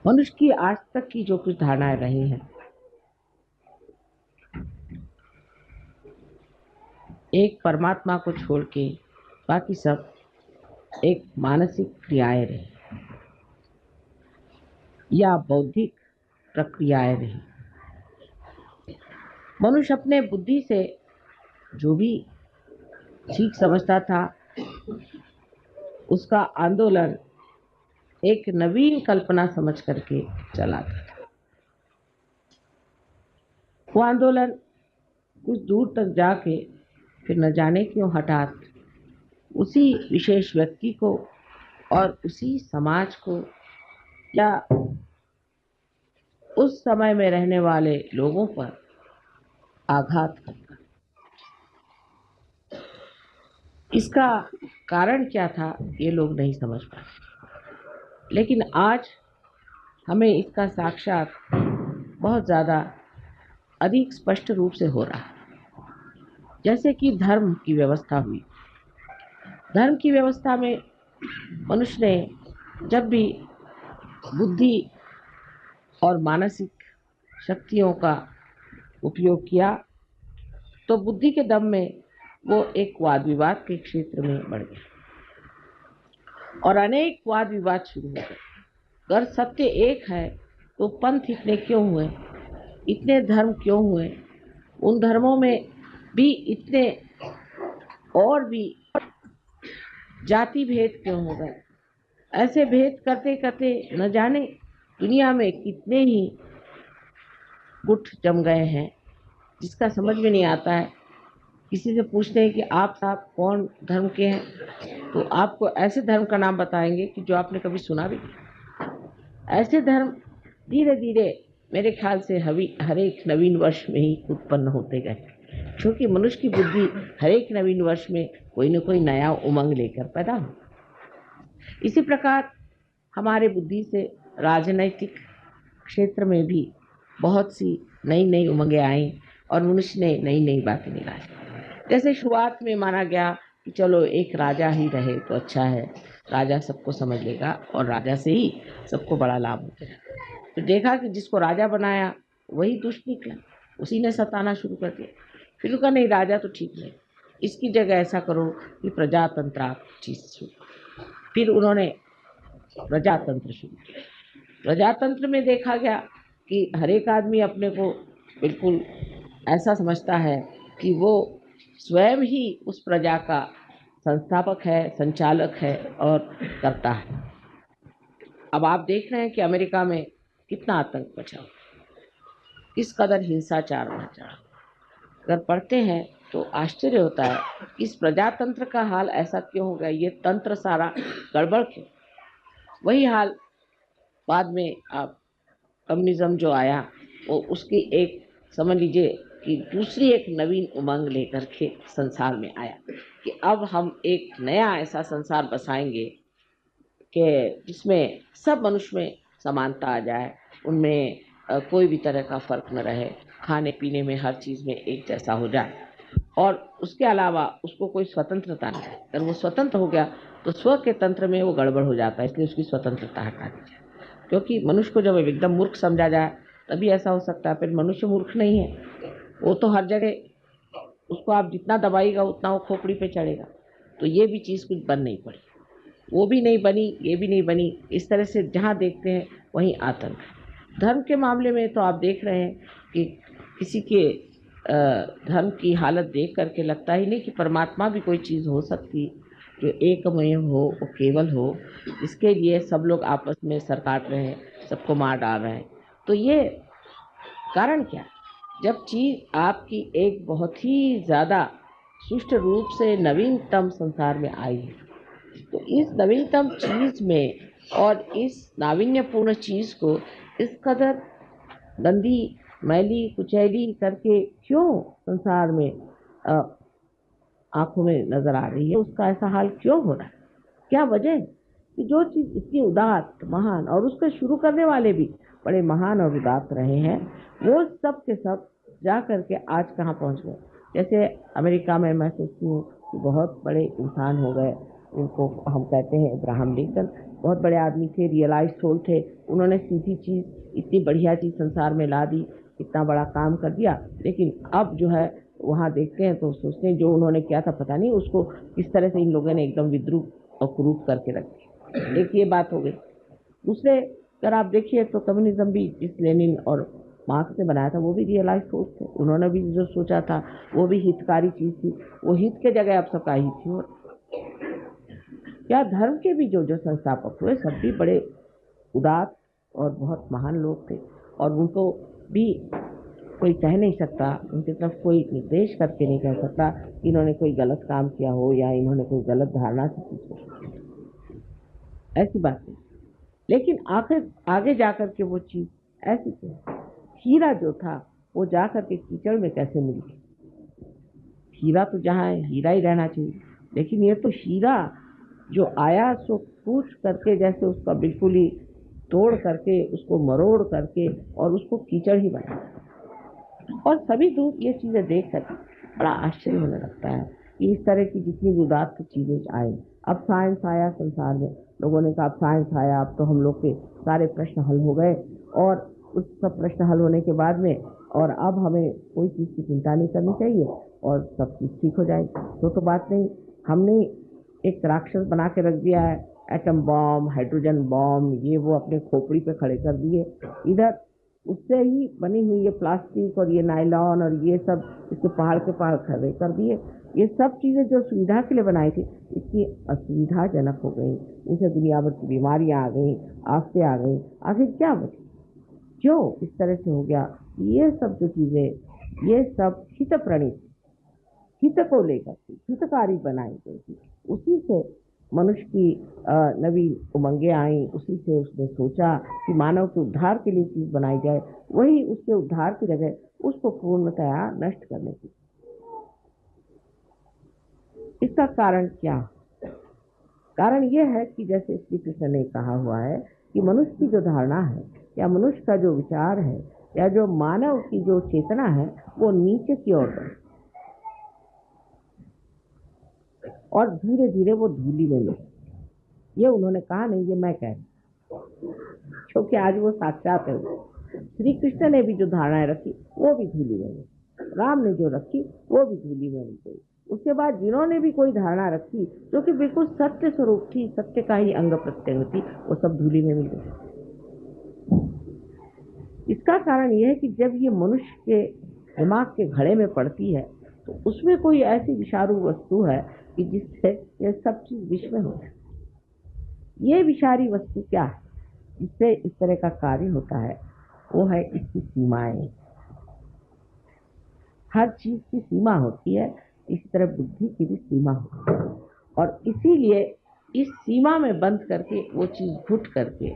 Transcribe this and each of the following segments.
मनुष्य की आज तक की जो कुछ धारणाएं रही हैं, एक परमात्मा को छोड़ के बाकी सब एक मानसिक क्रियाएं रही या बौद्धिक प्रक्रियाएं रही। मनुष्य अपने बुद्धि से जो भी ठीक समझता था, उसका आंदोलन एक नवीन कल्पना समझ करके चलाता था। वो आंदोलन कुछ दूर तक जाके फिर न जाने क्यों हठात उसी विशेष व्यक्ति को और उसी समाज को या उस समय में रहने वाले लोगों पर आघात करता। इसका कारण क्या था ये लोग नहीं समझ पाए, लेकिन आज हमें इसका साक्षात बहुत ज़्यादा अधिक स्पष्ट रूप से हो रहा है। जैसे कि धर्म की व्यवस्था हुई। धर्म की व्यवस्था में मनुष्य ने जब भी बुद्धि और मानसिक शक्तियों का उपयोग किया तो बुद्धि के दम में वो एक वाद विवाद के क्षेत्र में बढ़ गया और अनेक वाद विवाद शुरू हो गए। अगर सत्य एक है तो पंथ इतने क्यों हुए, इतने धर्म क्यों हुए, उन धर्मों में भी इतने और भी जाति भेद क्यों हो गए। ऐसे भेद करते करते न जाने दुनिया में कितने ही गुट जम गए हैं जिसका समझ में नहीं आता है। किसी से पूछते हैं कि आप साहब कौन धर्म के हैं, तो आपको ऐसे धर्म का नाम बताएंगे कि जो आपने कभी सुना भी नहीं। ऐसे धर्म धीरे धीरे मेरे ख्याल से हर एक नवीन वर्ष में ही उत्पन्न होते गए, क्योंकि मनुष्य की बुद्धि हर एक नवीन वर्ष में कोई न कोई नया उमंग लेकर पैदा हो। इसी प्रकार हमारे बुद्धि से राजनैतिक क्षेत्र में भी बहुत सी नई नई उमंगें आई और मनुष्य ने नई नई बातें निकाली। जैसे शुरुआत में माना गया कि चलो एक राजा ही रहे तो अच्छा है, राजा सबको समझ लेगा और राजा से ही सबको बड़ा लाभ होता है। तो देखा कि जिसको राजा बनाया वही दुष्ट निकला, उसी ने सताना शुरू कर दिया। फिर कहा नहीं, राजा तो ठीक नहीं, इसकी जगह ऐसा करो कि प्रजातंत्र आप चीज शुरू। फिर उन्होंने प्रजातंत्र शुरू किया। प्रजातंत्र में देखा गया कि हर एक आदमी अपने को बिल्कुल ऐसा समझता है कि वो स्वयं ही उस प्रजा का संस्थापक है, संचालक है और करता है। अब आप देख रहे हैं कि अमेरिका में कितना आतंक मचा हुआ, किस कदर हिंसाचार मचा। अगर पढ़ते हैं तो आश्चर्य होता है इस प्रजातंत्र का हाल ऐसा क्यों हो गया, ये तंत्र सारा गड़बड़ क्यों। वही हाल बाद में आप कम्युनिज्म जो आया वो उसकी एक समझ लीजिए कि दूसरी एक नवीन उमंग लेकर के संसार में आया कि अब हम एक नया ऐसा संसार बसाएंगे कि जिसमें सब मनुष्य में समानता आ जाए, उनमें कोई भी तरह का फर्क न रहे, खाने पीने में हर चीज़ में एक जैसा हो जाए और उसके अलावा उसको कोई स्वतंत्रता नहीं है। अगर वो स्वतंत्र हो गया तो स्व के तंत्र में वो गड़बड़ हो जाता है, इसलिए उसकी स्वतंत्रता हटा दी जाए। क्योंकि मनुष्य को जब एकदम मूर्ख समझा जाए तभी ऐसा हो सकता है। फिर मनुष्य मूर्ख नहीं है, वो तो हर जगह उसको आप जितना दबाइएगा उतना वो खोपड़ी पे चढ़ेगा। तो ये भी चीज़ कुछ बन नहीं पड़ी, वो भी नहीं बनी, ये भी नहीं बनी। इस तरह से जहाँ देखते हैं वहीं आतंक। धर्म के मामले में तो आप देख रहे हैं कि किसी के धर्म की हालत देख करके लगता ही नहीं कि परमात्मा भी कोई चीज़ हो सकती जो एकमय हो, वो केवल हो, इसके लिए सब लोग आपस में सर काट रहे हैं, सबको मार डाल रहे हैं। तो ये कारण क्या है? जब चीज़ आपकी एक बहुत ही ज़्यादा सुष्ट रूप से नवीनतम संसार में आई है, तो इस नवीनतम चीज़ में और इस नावीन्यपूर्ण चीज़ को इस कदर गंदी मैली कुचैली करके क्यों संसार में आंखों में नजर आ रही है, उसका ऐसा हाल क्यों हो रहा है? क्या वजह है कि जो चीज़ इतनी उदात्त महान और उसको शुरू करने वाले भी बड़े महान और उदात्त रहे हैं, वो सब के सब जा करके आज कहाँ पहुँच गए। जैसे अमेरिका में मैं सोचती हूँ कि बहुत बड़े इंसान हो गए, उनको हम कहते हैं अब्राहम लिंकन। बहुत बड़े आदमी थे, रियलाइज सोल थे। उन्होंने सीधी चीज़, इतनी बढ़िया चीज़ संसार में ला दी, इतना बड़ा काम कर दिया। लेकिन अब जो है वहाँ देखते हैं तो सोचते हैं जो उन्होंने किया था पता नहीं उसको किस तरह से इन लोगों ने एकदम विद्रूप और कुरूप करके रख दिया। एक ये बात हो गई। दूसरे अगर आप देखिए तो कम्युनिज्म भी जिस लेनिन और मार्क्स ने बनाया था वो भी रियलाइज सोच थे। उन्होंने भी जो सोचा था वो भी हितकारी चीज़ थी। वो हित के जगह अब सबका हित थी। और क्या धर्म के भी जो जो संस्थापक हुए सब भी बड़े उदार और बहुत महान लोग थे। और उनको भी कोई कह नहीं सकता, उनकी तरफ कोई निर्देश करके नहीं कह सकता कि इन्होंने कोई गलत काम किया हो या इन्होंने कोई गलत धारणा से कुछ हो, ऐसी बात नहीं। लेकिन आखिर आगे जाकर के वो चीज़ ऐसी थी। हीरा जो था वो जाकर के कीचड़ में कैसे मिल गया? हीरा तो जहाँ है हीरा ही रहना चाहिए, लेकिन ये तो हीरा जो आया सो पूछ करके जैसे उसका बिल्कुल ही तोड़ करके उसको मरोड़ करके और उसको कीचड़ ही बना। और सभी दूर ये चीज़ें देख कर बड़ा आश्चर्य होने लगता है कि इस तरह की जितनी भी उदात्त की चीज़ें आए। अब साइंस आया संसार में, लोगों ने कहा अब साइंस आया, अब तो हम लोग के सारे प्रश्न हल हो गए। और उस सब प्रश्न हल होने के बाद में और अब हमें कोई चीज़ की चिंता नहीं करनी चाहिए और सब चीज़ ठीक हो जाएगी। तो बात नहीं, हमने एक राक्षस बना के रख दिया है, एटम बॉम्ब, हाइड्रोजन बॉम्ब, ये वो अपने खोपड़ी पे खड़े कर दिए। इधर उससे ही बनी हुई ये प्लास्टिक और ये नायलॉन और ये सब इसके पहाड़ के पहाड़ खड़े कर दिए। ये सब चीज़ें जो सुविधा के लिए बनाई थी इतनी असुविधाजनक हो गई, इनसे दुनिया भर की बीमारियाँ आ गई, आफतें आ गई। आखिर क्या बची? क्यों इस तरह से हो गया? ये सब जो चीज़ें ये सब हित प्रणीत, हित को लेकर के हितकारी बनाई गई थी। उसी से मनुष्य की नवीन उमंगें आई, उसी से उसने सोचा कि मानव के उद्धार के लिए चीज़ बनाई जाए, वही उसके उद्धार की जगह उसको पूर्णतया नष्ट करने की। इसका कारण क्या? कारण यह है कि जैसे श्री कृष्ण ने कहा हुआ है कि मनुष्य की जो धारणा है या मनुष्य का जो विचार है या जो मानव की जो चेतना है वो नीचे की ओर बढ़े और धीरे धीरे वो धूली में मिले। ये उन्होंने कहा नहीं, ये मैं कह रही, क्योंकि आज वो साक्षात है। श्री कृष्ण ने भी जो धारणाएं रखी वो भी धूली में मिली, राम ने जो रखी वो भी धूली में मिल गई। उसके बाद जिन्होंने भी कोई धारणा रखी जो कि बिल्कुल सत्य स्वरूप थी, सत्य का ही अंग प्रत्यंग थी, वो सब धूली में मिल गई। इसका कारण यह है कि जब ये मनुष्य के दिमाग के घड़े में पड़ती है तो उसमें कोई ऐसी विषारू वस्तु है कि जिससे ये सब चीज विष में हो जाए। ये विषारी वस्तु क्या है जिससे इस तरह का कार्य होता है? वो है इसकी सीमाएं। हर चीज की सीमा होती है, इसी तरह बुद्धि की भी सीमा होती है। और इसीलिए इस सीमा में बंद करके वो चीज घुट करके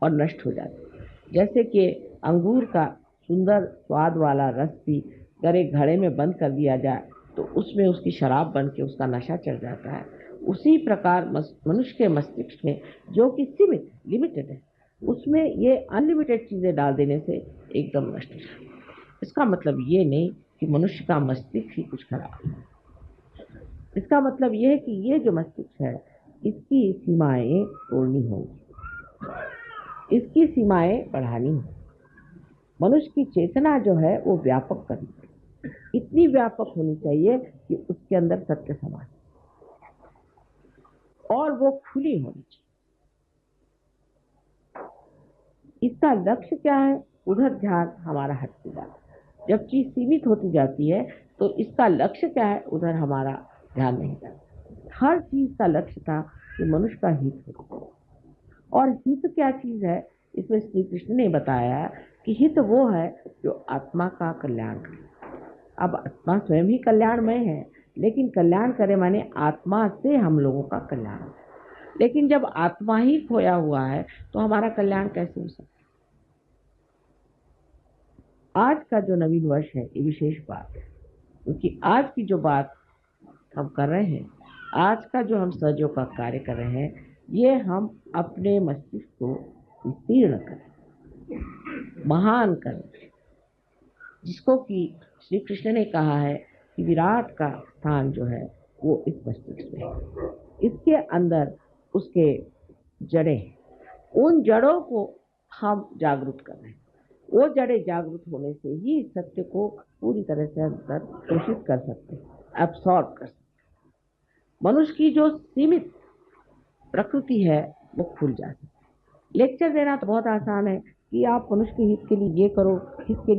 और नष्ट हो जाती है। जैसे कि अंगूर का सुंदर स्वाद वाला रस भी अगर एक घड़े में बंद कर दिया जाए तो उसमें उसकी शराब बन के उसका नशा चढ़ जाता है। उसी प्रकार मनुष्य के मस्तिष्क में जो कि सीमित लिमिटेड है उसमें ये अनलिमिटेड चीज़ें डाल देने से एकदम नष्ट हो जाता है। इसका मतलब ये नहीं कि मनुष्य का मस्तिष्क ही कुछ खराब है। इसका मतलब ये है कि ये जो मस्तिष्क है इसकी सीमाएं तोड़नी होंगी, इसकी सीमाएं बढ़ानी होंगी। मनुष्य की चेतना जो है वो व्यापक करनी चाहिए, इतनी व्यापक होनी चाहिए कि उसके अंदर सत्य समाए और वो खुली होनी चाहिए। इसका लक्ष्य क्या है? उधर ध्यान हमारा हटते जाता है। जब चीज सीमित होती जाती है तो इसका लक्ष्य क्या है? उधर हमारा ध्यान नहीं जाता। हर चीज का लक्ष्य था कि मनुष्य का हित हो। और हित क्या चीज है? इसमें श्री कृष्ण ने बताया कि हित वो है जो आत्मा का कल्याण करे। अब आत्मा स्वयं ही कल्याणमय है, लेकिन कल्याण करे माने आत्मा से हम लोगों का कल्याण। लेकिन जब आत्मा ही खोया हुआ है तो हमारा कल्याण कैसे हो सकता? आज का जो नवीन वर्ष है ये विशेष बात है, क्योंकि आज की जो बात हम कर रहे हैं, आज का जो हम सहयोग का कार्य कर रहे हैं, ये हम अपने मस्तिष्क को विस्तीर्ण करें, महान करें, जिसको कि श्री कृष्ण ने कहा है कि विराट का स्थान जो है वो इस मस्तिष्क में है। इसके अंदर उसके जड़ें हैं। उन जड़ों को हम जागरूक कर रहे हैं। वो जड़ें जागरूक होने से ही इस सत्य को पूरी तरह से अंदर पोषित कर सकते हैं, एब्सॉर्ब कर सकते हैं। मनुष्य की जो सीमित प्रकृति है वो खुल जाती है। लेक्चर देना तो बहुत आसान है कि आप मनुष्य के हित के लिए ये करो, हित के